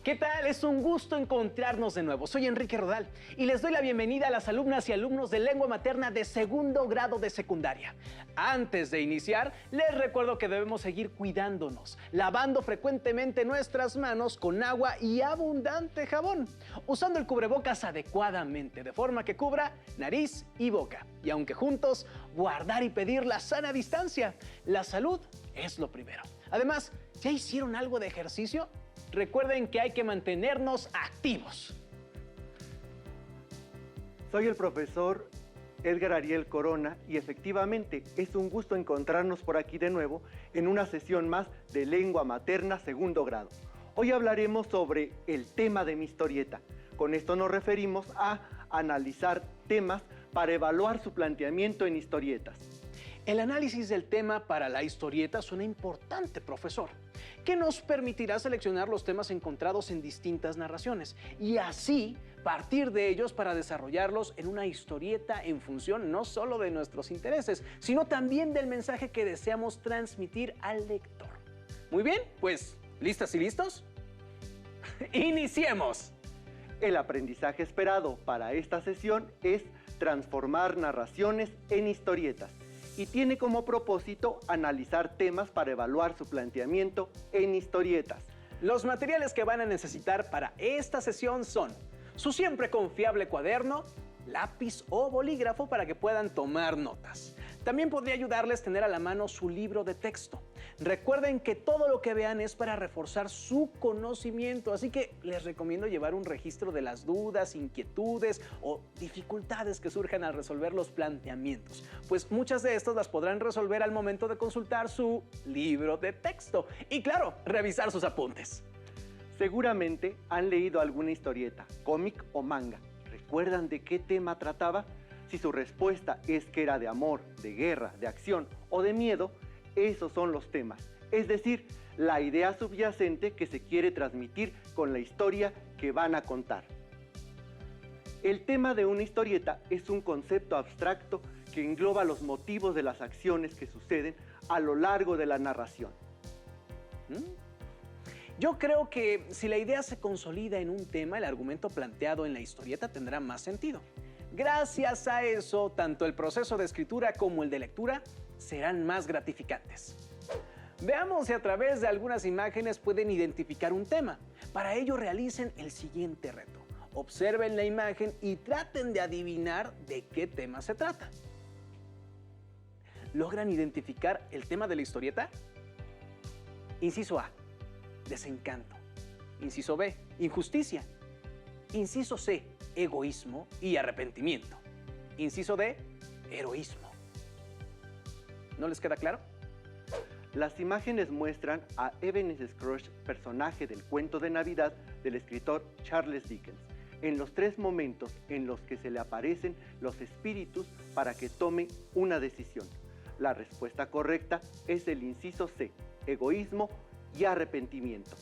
¿Qué tal? Es un gusto encontrarnos de nuevo. Soy Enrique Rodal y les doy la bienvenida a las alumnas y alumnos de lengua materna de segundo grado de secundaria. Antes de iniciar, les recuerdo que debemos seguir cuidándonos, lavando frecuentemente nuestras manos con agua y abundante jabón, usando el cubrebocas adecuadamente, de forma que cubra nariz y boca. Y aunque juntos, guardar y pedir la sana distancia. La salud es lo primero. Además, ¿ya hicieron algo de ejercicio? Recuerden que hay que mantenernos activos. Soy el profesor Edgar Ariel Corona y efectivamente es un gusto encontrarnos por aquí de nuevo en una sesión más de lengua materna segundo grado. Hoy hablaremos sobre el tema de mi historieta. Con esto nos referimos a analizar temas para evaluar su planteamiento en historietas. El análisis del tema para la historieta suena importante, profesor, que nos permitirá seleccionar los temas encontrados en distintas narraciones y así partir de ellos para desarrollarlos en una historieta en función no solo de nuestros intereses, sino también del mensaje que deseamos transmitir al lector. Muy bien, pues, ¿listas y listos? ¡Iniciemos! El aprendizaje esperado para esta sesión es transformar narraciones en historietas y tiene como propósito analizar temas para evaluar su planteamiento en historietas. Los materiales que van a necesitar para esta sesión son su siempre confiable cuaderno, lápiz o bolígrafo para que puedan tomar notas. También podría ayudarles tener a la mano su libro de texto. Recuerden que todo lo que vean es para reforzar su conocimiento, así que les recomiendo llevar un registro de las dudas, inquietudes o dificultades que surjan al resolver los planteamientos, pues muchas de estas las podrán resolver al momento de consultar su libro de texto y, claro, revisar sus apuntes. Seguramente han leído alguna historieta, cómic o manga. ¿Recuerdan de qué tema trataba? Si su respuesta es que era de amor, de guerra, de acción o de miedo, esos son los temas. Es decir, la idea subyacente que se quiere transmitir con la historia que van a contar. El tema de una historieta es un concepto abstracto que engloba los motivos de las acciones que suceden a lo largo de la narración. Yo creo que si la idea se consolida en un tema, el argumento planteado en la historieta tendrá más sentido. Gracias a eso, tanto el proceso de escritura como el de lectura serán más gratificantes. Veamos si a través de algunas imágenes pueden identificar un tema. Para ello realicen el siguiente reto. Observen la imagen y traten de adivinar de qué tema se trata. ¿Logran identificar el tema de la historieta? Inciso A, desencanto. Inciso B, injusticia. Inciso C, egoísmo y arrepentimiento. Inciso D, heroísmo. ¿No les queda claro? Las imágenes muestran a Ebenezer Scrooge, personaje del cuento de Navidad del escritor Charles Dickens, en los 3 momentos en los que se le aparecen los espíritus para que tome una decisión. La respuesta correcta es el inciso C, egoísmo y arrepentimiento.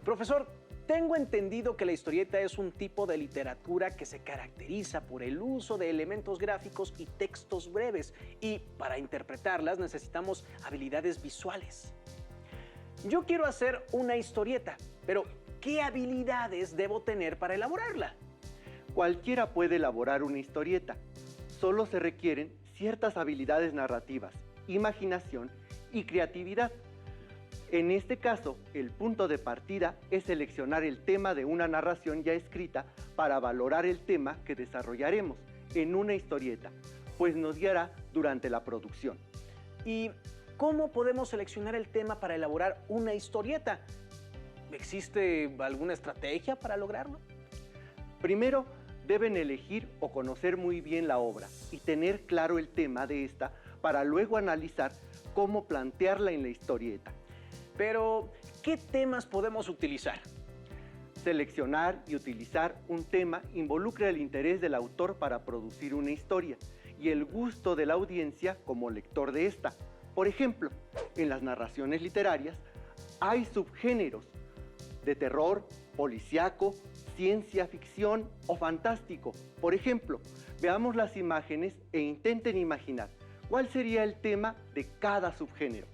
Profesor, tengo entendido que la historieta es un tipo de literatura que se caracteriza por el uso de elementos gráficos y textos breves, y para interpretarlas necesitamos habilidades visuales. Yo quiero hacer una historieta, pero ¿qué habilidades debo tener para elaborarla? Cualquiera puede elaborar una historieta. Solo se requieren ciertas habilidades narrativas, imaginación y creatividad. En este caso, el punto de partida es seleccionar el tema de una narración ya escrita para valorar el tema que desarrollaremos en una historieta, pues nos guiará durante la producción. ¿Y cómo podemos seleccionar el tema para elaborar una historieta? ¿Existe alguna estrategia para lograrlo? Primero, deben elegir o conocer muy bien la obra y tener claro el tema de esta para luego analizar cómo plantearla en la historieta. Pero, ¿qué temas podemos utilizar? Seleccionar y utilizar un tema involucra el interés del autor para producir una historia y el gusto de la audiencia como lector de esta. Por ejemplo, en las narraciones literarias hay subgéneros de terror, policíaco, ciencia ficción o fantástico. Por ejemplo, veamos las imágenes e intenten imaginar ¿Cuál sería el tema de cada subgénero?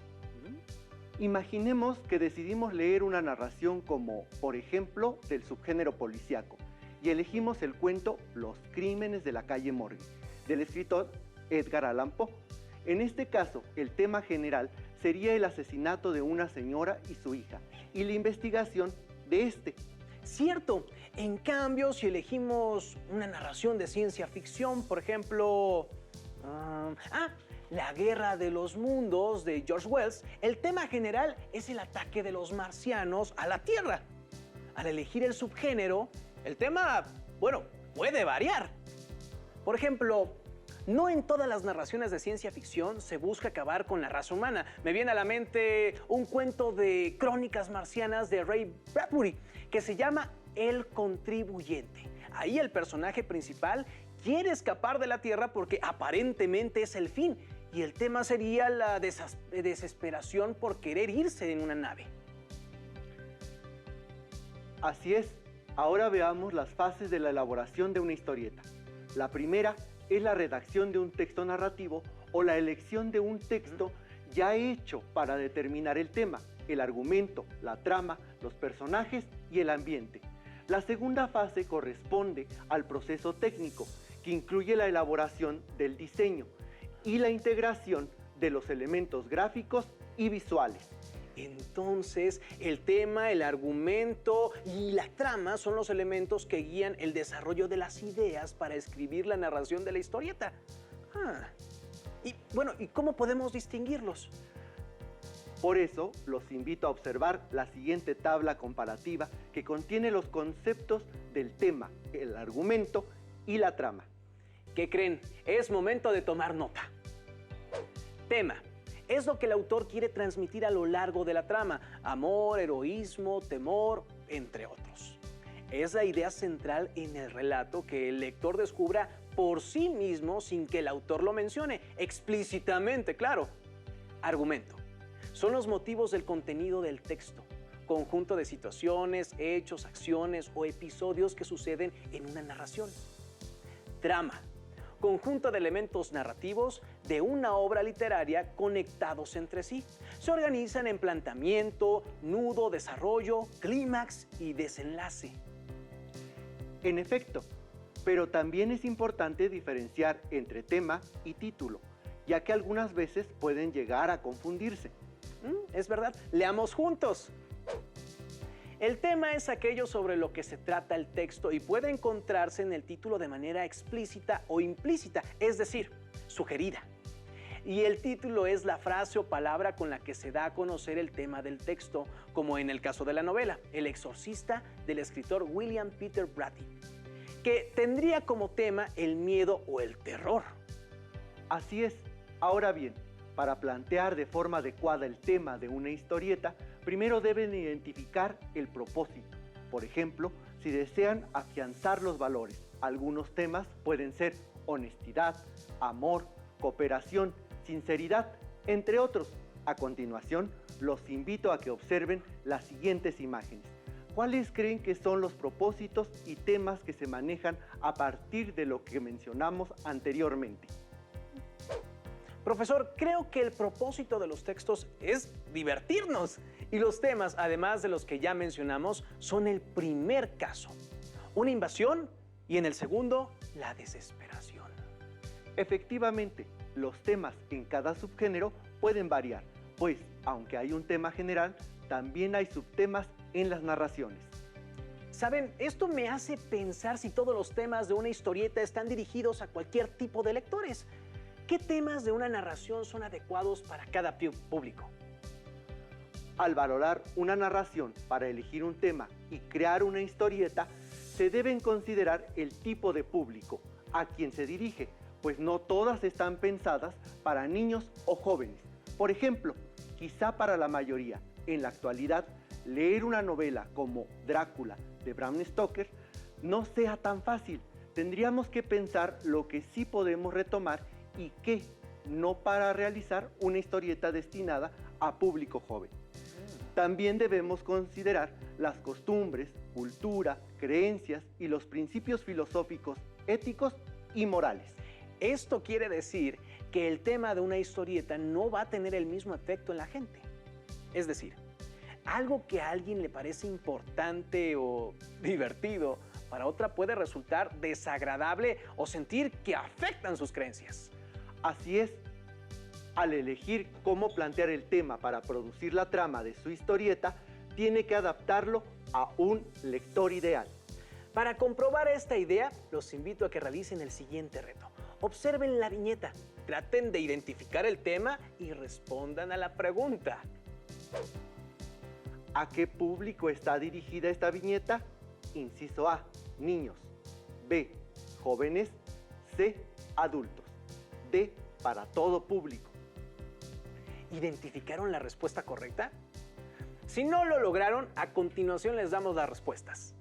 Imaginemos que decidimos leer una narración como, por ejemplo, del subgénero policíaco y elegimos el cuento Los crímenes de la calle Morgue, del escritor Edgar Allan Poe. En este caso, el tema general sería el asesinato de una señora y su hija y la investigación de este. Cierto. En cambio, si elegimos una narración de ciencia ficción, por ejemplo... La Guerra de los Mundos de George Wells, el tema general es el ataque de los marcianos a la Tierra. Al elegir el subgénero, el tema, bueno, puede variar. Por ejemplo, no en todas las narraciones de ciencia ficción se busca acabar con la raza humana. Me viene a la mente un cuento de crónicas marcianas de Ray Bradbury que se llama El Contribuyente. Ahí el personaje principal quiere escapar de la Tierra porque aparentemente es el fin. Y el tema sería la desesperación por querer irse en una nave. Así es. Ahora veamos las fases de la elaboración de una historieta. La primera es la redacción de un texto narrativo o la elección de un texto ya hecho para determinar el tema, el argumento, la trama, los personajes y el ambiente. La segunda fase corresponde al proceso técnico, que incluye la elaboración del diseño y la integración de los elementos gráficos y visuales. Entonces, el tema, el argumento y la trama son los elementos que guían el desarrollo de las ideas para escribir la narración de la historieta. Y bueno, ¿y cómo podemos distinguirlos? Por eso, los invito a observar la siguiente tabla comparativa que contiene los conceptos del tema, el argumento y la trama. ¿Qué creen? Es momento de tomar nota. Tema. Es lo que el autor quiere transmitir a lo largo de la trama. Amor, heroísmo, temor, entre otros. Es la idea central en el relato que el lector descubra por sí mismo sin que el autor lo mencione, explícitamente, claro. Argumento. Son los motivos del contenido del texto. Conjunto de situaciones, hechos, acciones o episodios que suceden en una narración. Trama. Conjunto de elementos narrativos de una obra literaria conectados entre sí. Se organizan en planteamiento, nudo, desarrollo, clímax y desenlace. En efecto, pero también es importante diferenciar entre tema y título, ya que algunas veces pueden llegar a confundirse. Es verdad, leamos juntos. El tema es aquello sobre lo que se trata el texto y puede encontrarse en el título de manera explícita o implícita, es decir, sugerida. Y el título es la frase o palabra con la que se da a conocer el tema del texto, como en el caso de la novela, El exorcista, del escritor William Peter Blatty, que tendría como tema el miedo o el terror. Así es. Ahora bien, para plantear de forma adecuada el tema de una historieta, primero deben identificar el propósito. Por ejemplo, si desean afianzar los valores, algunos temas pueden ser honestidad, amor, cooperación, sinceridad, entre otros. A continuación, los invito a que observen las siguientes imágenes. ¿Cuáles creen que son los propósitos y temas que se manejan a partir de lo que mencionamos anteriormente? Profesor, creo que el propósito de los textos es divertirnos. Y los temas, además de los que ya mencionamos, son el primer caso. Una invasión y en el segundo, la desesperación. Efectivamente, los temas en cada subgénero pueden variar, pues aunque hay un tema general, también hay subtemas en las narraciones. Saben, esto me hace pensar si todos los temas de una historieta están dirigidos a cualquier tipo de lectores. ¿Qué temas de una narración son adecuados para cada público? Al valorar una narración para elegir un tema y crear una historieta, se deben considerar el tipo de público a quien se dirige, pues no todas están pensadas para niños o jóvenes. Por ejemplo, quizá para la mayoría, en la actualidad, leer una novela como Drácula de Bram Stoker no sea tan fácil. Tendríamos que pensar lo que sí podemos retomar y qué no para realizar una historieta destinada a público joven. También debemos considerar las costumbres, cultura, creencias y los principios filosóficos, éticos y morales. Esto quiere decir que el tema de una historieta no va a tener el mismo efecto en la gente. Es decir, algo que a alguien le parece importante o divertido, para otra puede resultar desagradable o sentir que afectan sus creencias. Así es, al elegir cómo plantear el tema para producir la trama de su historieta, tiene que adaptarlo a un lector ideal. Para comprobar esta idea, los invito a que realicen el siguiente reto. Observen la viñeta, traten de identificar el tema y respondan a la pregunta. ¿A qué público está dirigida esta viñeta? Inciso A, niños. B, jóvenes. C, adultos. D, para todo público. ¿Identificaron la respuesta correcta? Si no lo lograron, a continuación les damos las respuestas.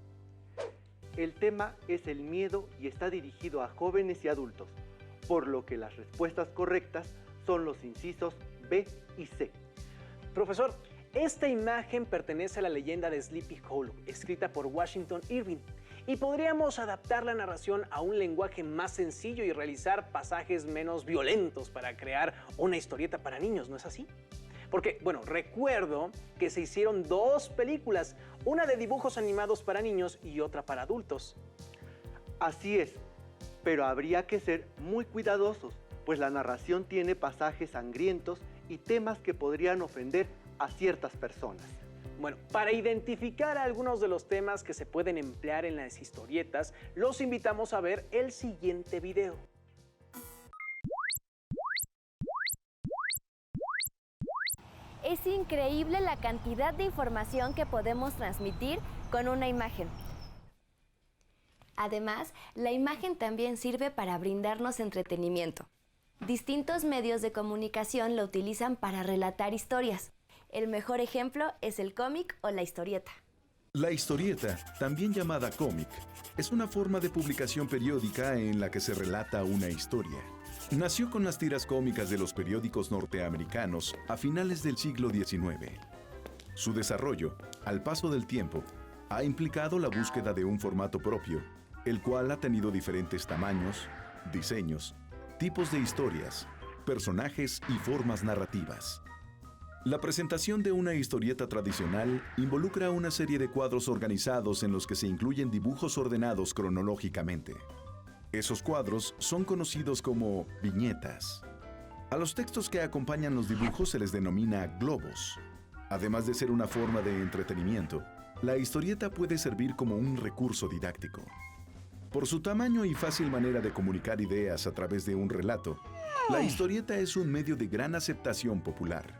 El tema es el miedo y está dirigido a jóvenes y adultos, por lo que las respuestas correctas son los incisos B y C. Profesor, esta imagen pertenece a la leyenda de Sleepy Hollow, escrita por Washington Irving, y podríamos adaptar la narración a un lenguaje más sencillo y realizar pasajes menos violentos para crear una historieta para niños, ¿no es así? Porque, bueno, recuerdo que se hicieron 2 películas, una de dibujos animados para niños y otra para adultos. Así es, pero habría que ser muy cuidadosos, pues la narración tiene pasajes sangrientos y temas que podrían ofender a ciertas personas. Bueno, para identificar algunos de los temas que se pueden emplear en las historietas, los invitamos a ver el siguiente video. Es increíble la cantidad de información que podemos transmitir con una imagen. Además, la imagen también sirve para brindarnos entretenimiento. Distintos medios de comunicación lo utilizan para relatar historias. El mejor ejemplo es el cómic o la historieta. La historieta, también llamada cómic, es una forma de publicación periódica en la que se relata una historia. Nació con las tiras cómicas de los periódicos norteamericanos a finales del siglo XIX. Su desarrollo, al paso del tiempo, ha implicado la búsqueda de un formato propio, el cual ha tenido diferentes tamaños, diseños, tipos de historias, personajes y formas narrativas. La presentación de una historieta tradicional involucra una serie de cuadros organizados en los que se incluyen dibujos ordenados cronológicamente. Esos cuadros son conocidos como viñetas. A los textos que acompañan los dibujos se les denomina globos. Además de ser una forma de entretenimiento, la historieta puede servir como un recurso didáctico. Por su tamaño y fácil manera de comunicar ideas a través de un relato, la historieta es un medio de gran aceptación popular.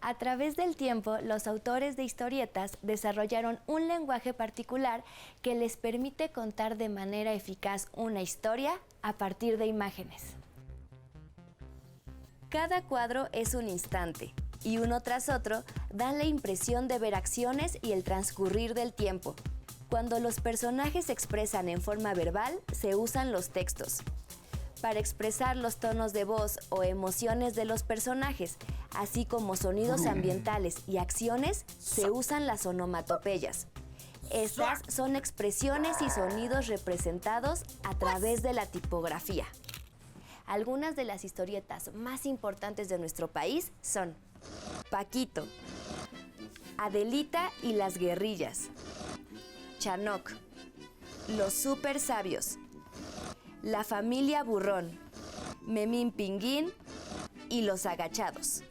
A través del tiempo, los autores de historietas desarrollaron un lenguaje particular que les permite contar de manera eficaz una historia a partir de imágenes. Cada cuadro es un instante y uno tras otro dan la impresión de ver acciones y el transcurrir del tiempo. Cuando los personajes se expresan en forma verbal, se usan los textos. Para expresar los tonos de voz o emociones de los personajes, así como sonidos ambientales y acciones, se usan las onomatopeyas. Estas son expresiones y sonidos representados a través de la tipografía. Algunas de las historietas más importantes de nuestro país son Paquito, Adelita y las guerrillas, Chanoc, Los Super Sabios, La Familia Burrón, Memín Pinguín y Los Agachados.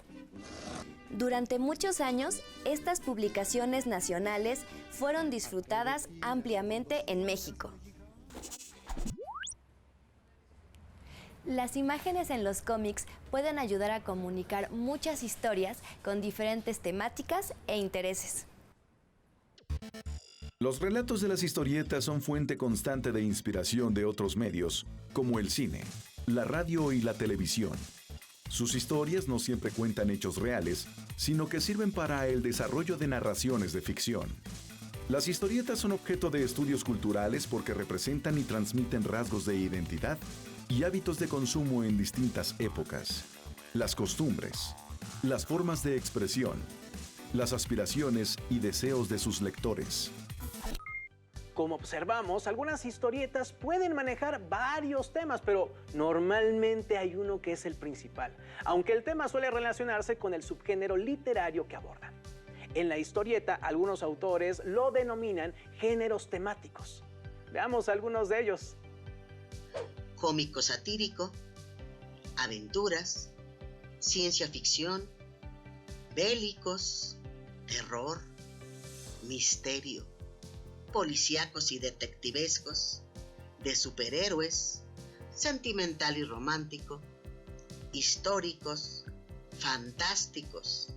Durante muchos años, estas publicaciones nacionales fueron disfrutadas ampliamente en México. Las imágenes en los cómics pueden ayudar a comunicar muchas historias con diferentes temáticas e intereses. Los relatos de las historietas son fuente constante de inspiración de otros medios, como el cine, la radio y la televisión. Sus historias no siempre cuentan hechos reales, sino que sirven para el desarrollo de narraciones de ficción. Las historietas son objeto de estudios culturales porque representan y transmiten rasgos de identidad y hábitos de consumo en distintas épocas, las costumbres, las formas de expresión, las aspiraciones y deseos de sus lectores. Como observamos, algunas historietas pueden manejar varios temas, pero normalmente hay uno que es el principal, aunque el tema suele relacionarse con el subgénero literario que abordan. En la historieta, algunos autores lo denominan géneros temáticos. Veamos algunos de ellos. Cómico satírico, aventuras, ciencia ficción, bélicos, terror, misterio, policíacos y detectivescos, de superhéroes, sentimental y romántico, históricos, fantásticos,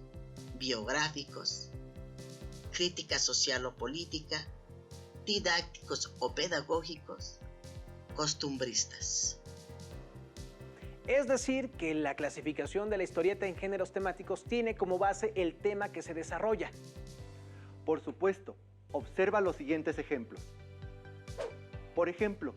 biográficos, crítica social o política, didácticos o pedagógicos, costumbristas. Es decir, que la clasificación de la historieta en géneros temáticos tiene como base el tema que se desarrolla. Por supuesto, observa los siguientes ejemplos. Por ejemplo,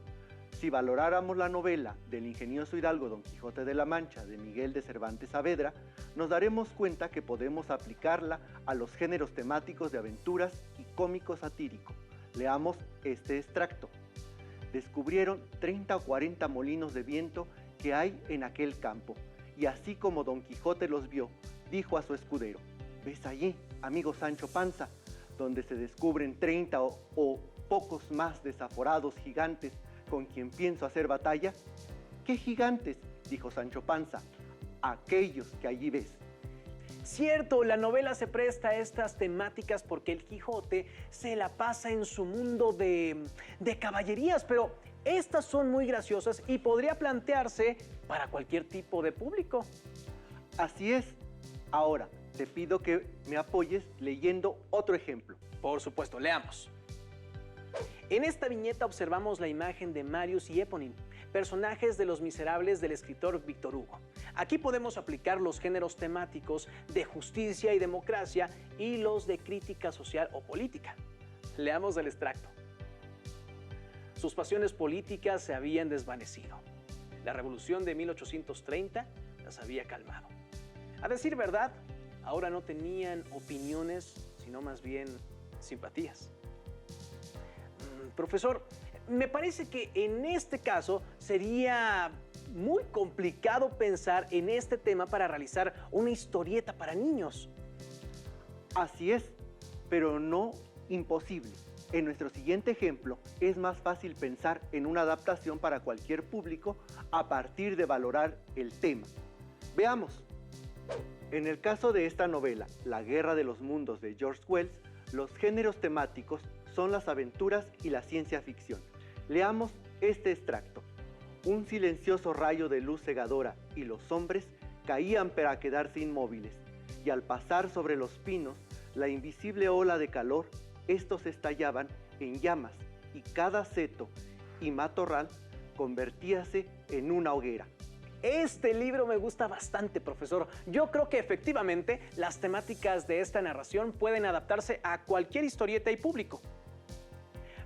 si valoráramos la novela del ingenioso hidalgo Don Quijote de la Mancha de Miguel de Cervantes Saavedra, nos daremos cuenta que podemos aplicarla a los géneros temáticos de aventuras y cómico satírico. Leamos este extracto. Descubrieron 30 o 40 molinos de viento que hay en aquel campo, y así como Don Quijote los vio, dijo a su escudero: ¿ves allí, amigo Sancho Panza, donde se descubren 30 o pocos más desaforados gigantes con quien pienso hacer batalla? ¿Qué gigantes?, dijo Sancho Panza. Aquellos que allí ves. Cierto, la novela se presta a estas temáticas porque el Quijote se la pasa en su mundo de caballerías, pero estas son muy graciosas y podría plantearse para cualquier tipo de público. Así es. Ahora, te pido que me apoyes leyendo otro ejemplo. Por supuesto, leamos. En esta viñeta observamos la imagen de Marius y Éponine, personajes de Los Miserables del escritor Víctor Hugo. Aquí podemos aplicar los géneros temáticos de justicia y democracia y los de crítica social o política. Leamos el extracto. Sus pasiones políticas se habían desvanecido. La revolución de 1830 las había calmado. A decir verdad, ahora no tenían opiniones, sino más bien simpatías. Profesor, me parece que en este caso sería muy complicado pensar en este tema para realizar una historieta para niños. Así es, pero no imposible. En nuestro siguiente ejemplo, es más fácil pensar en una adaptación para cualquier público a partir de valorar el tema. Veamos. En el caso de esta novela, La Guerra de los Mundos de George Wells, los géneros temáticos son las aventuras y la ciencia ficción. Leamos este extracto. Un silencioso rayo de luz cegadora y los hombres caían para quedarse inmóviles, y al pasar sobre los pinos, la invisible ola de calor, estos estallaban en llamas, y cada seto y matorral convertíase en una hoguera. Este libro me gusta bastante, profesor. Yo creo que efectivamente las temáticas de esta narración pueden adaptarse a cualquier historieta y público.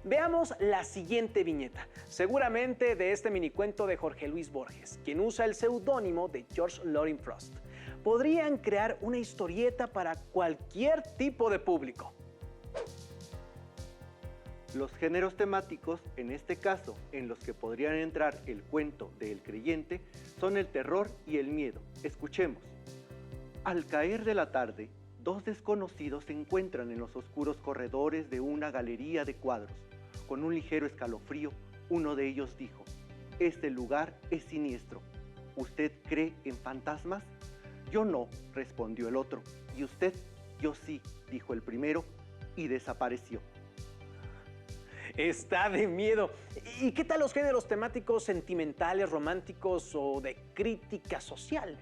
Veamos la siguiente viñeta, seguramente de este minicuento de Jorge Luis Borges, quien usa el seudónimo de George Loring Frost. Podrían crear una historieta para cualquier tipo de público. Los géneros temáticos, en este caso, en los que podrían entrar el cuento de El Creyente, son el terror y el miedo. Escuchemos. Al caer de la tarde, dos desconocidos se encuentran en los oscuros corredores de una galería de cuadros. Con un ligero escalofrío, uno de ellos dijo: «Este lugar es siniestro. ¿Usted cree en fantasmas?». «Yo no», respondió el otro. «¿Y usted?». «Yo sí», dijo el primero, y desapareció. Está de miedo. ¿Y qué tal los géneros temáticos sentimentales, románticos o de crítica social?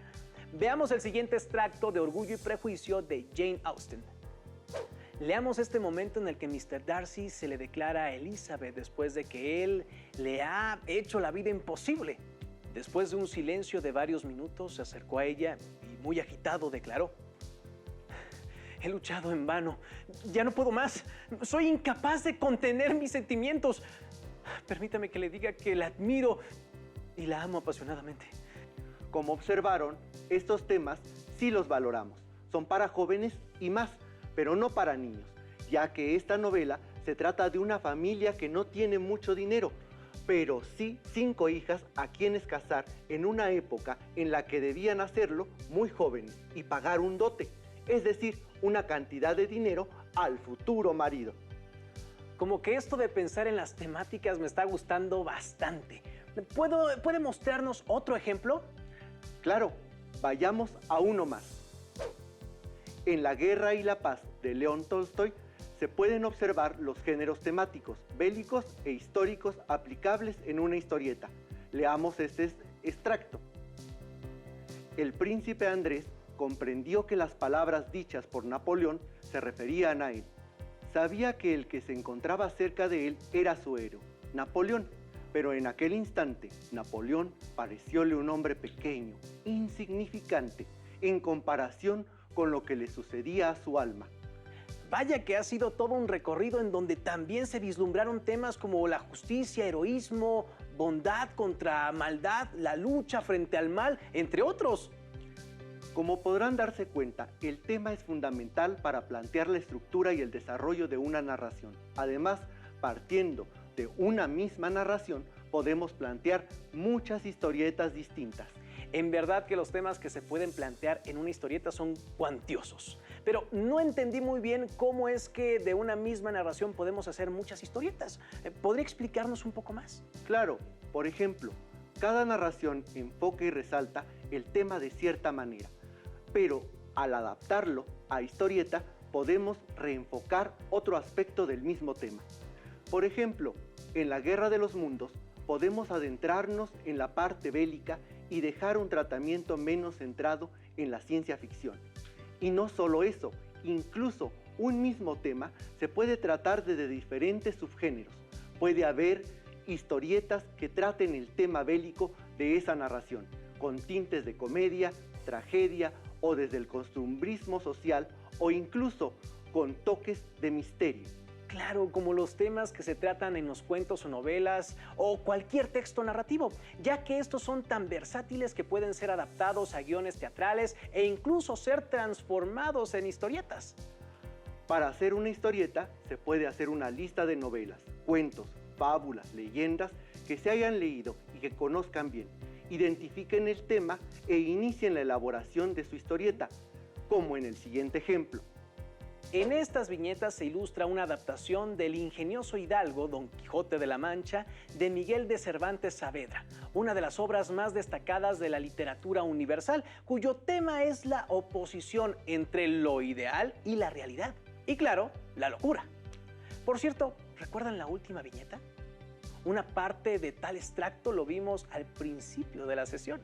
Veamos el siguiente extracto de Orgullo y Prejuicio de Jane Austen. Leamos este momento en el que Mr. Darcy se le declara a Elizabeth después de que él le ha hecho la vida imposible. Después de un silencio de varios minutos, se acercó a ella y muy agitado declaró: «He luchado en vano. Ya no puedo más. Soy incapaz de contener mis sentimientos. Permítame que le diga que la admiro y la amo apasionadamente». Como observaron, estos temas sí los valoramos. Son para jóvenes y más, pero no para niños, ya que esta novela Se trata de una familia que no tiene mucho dinero, pero sí 5 hijas a quienes casar en una época en la que debían hacerlo muy jóvenes y pagar un dote, es decir, una cantidad de dinero al futuro marido. Como que esto de pensar en las temáticas me está gustando bastante. ¿Puede mostrarnos otro ejemplo? Claro, vayamos a uno más. En La Guerra y la Paz de León Tolstoy se pueden observar los géneros temáticos, bélicos e históricos aplicables en una historieta. Leamos este extracto. El príncipe Andrés comprendió que las palabras dichas por Napoleón se referían a él. Sabía que el que se encontraba cerca de él era su héroe, Napoleón, pero en aquel instante Napoleón parecióle un hombre pequeño, insignificante, en comparación con lo que le sucedía a su alma. Vaya que ha sido todo un recorrido en donde también se vislumbraron temas como la justicia, heroísmo, bondad contra maldad, la lucha frente al mal, entre otros. Como podrán darse cuenta, el tema es fundamental para plantear la estructura y el desarrollo de una narración. Además, partiendo de una misma narración, podemos plantear muchas historietas distintas. En verdad que los temas que se pueden plantear en una historieta son cuantiosos. Pero no entendí muy bien cómo es que de una misma narración podemos hacer muchas historietas. ¿Podría explicarnos un poco más? Claro, por ejemplo, cada narración enfoca y resalta el tema de cierta manera, pero al adaptarlo a historieta podemos reenfocar otro aspecto del mismo tema. Por ejemplo, en La Guerra de los Mundos podemos adentrarnos en la parte bélica y dejar un tratamiento menos centrado en la ciencia ficción. Y no solo eso, incluso un mismo tema se puede tratar desde diferentes subgéneros. Puede haber historietas que traten el tema bélico de esa narración, con tintes de comedia, tragedia o desde el costumbrismo social o incluso con toques de misterio. Claro, como los temas que se tratan en los cuentos o novelas o cualquier texto narrativo, ya que estos son tan versátiles que pueden ser adaptados a guiones teatrales e incluso ser transformados en historietas. Para hacer una historieta se puede hacer una lista de novelas, cuentos, fábulas, leyendas que se hayan leído y que conozcan bien. Identifiquen el tema e inicien la elaboración de su historieta, como en el siguiente ejemplo. En estas viñetas se ilustra una adaptación del ingenioso hidalgo Don Quijote de la Mancha de Miguel de Cervantes Saavedra, una de las obras más destacadas de la literatura universal, cuyo tema es la oposición entre lo ideal y la realidad. Y claro, la locura. Por cierto, ¿recuerdan la última viñeta? Una parte de tal extracto lo vimos al principio de la sesión.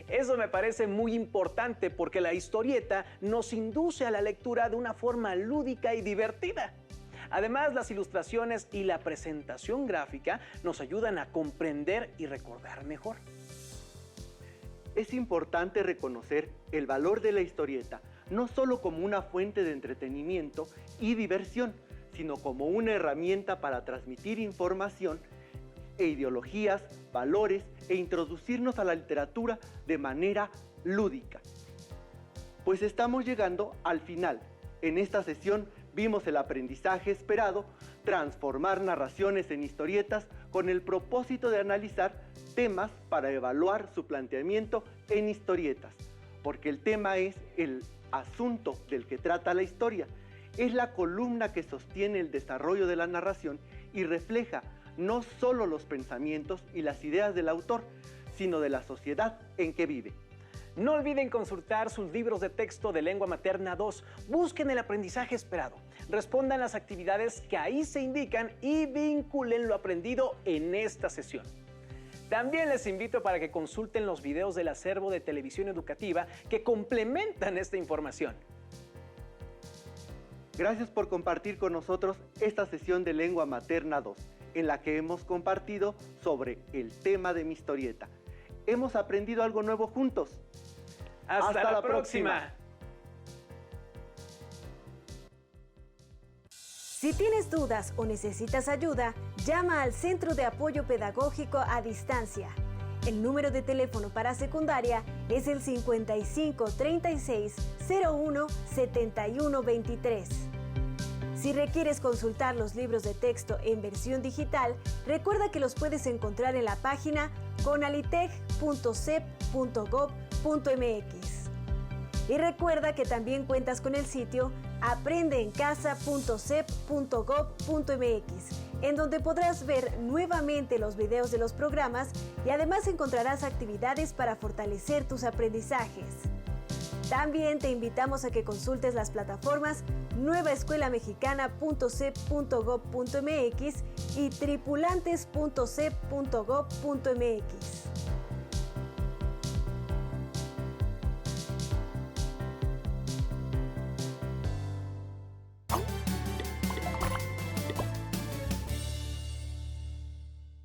Eso me parece muy importante porque la historieta nos induce a la lectura de una forma lúdica y divertida. Además, las ilustraciones y la presentación gráfica nos ayudan a comprender y recordar mejor. Es importante reconocer el valor de la historieta, no solo como una fuente de entretenimiento y diversión, sino como una herramienta para transmitir información e ideologías, valores e introducirnos a la literatura de manera lúdica. Pues estamos llegando al final. En esta sesión vimos el aprendizaje esperado, transformar narraciones en historietas con el propósito de analizar temas para evaluar su planteamiento en historietas, porque el tema es el asunto del que trata la historia, es la columna que sostiene el desarrollo de la narración y refleja no solo los pensamientos y las ideas del autor, sino de la sociedad en que vive. No olviden consultar sus libros de texto de Lengua Materna 2. Busquen el aprendizaje esperado, respondan las actividades que ahí se indican y vinculen lo aprendido en esta sesión. También les invito para que consulten los videos del acervo de televisión educativa que complementan esta información. Gracias por compartir con nosotros esta sesión de Lengua Materna 2, en la que hemos compartido sobre el tema de mi historieta. Hemos aprendido algo nuevo juntos. ¡Hasta la próxima! Si tienes dudas o necesitas ayuda, llama al Centro de Apoyo Pedagógico a Distancia. El número de teléfono para secundaria es el 55 36 01 71 23. Si requieres consultar los libros de texto en versión digital, recuerda que los puedes encontrar en la página conalitec.cep.gov.mx. Y recuerda que también cuentas con el sitio aprendeencasa.cep.gov.mx, en donde podrás ver nuevamente los videos de los programas y además encontrarás actividades para fortalecer tus aprendizajes. También te invitamos a que consultes las plataformas nuevaescuelamexicana.cep.gov.mx y tripulantes.cep.gov.mx.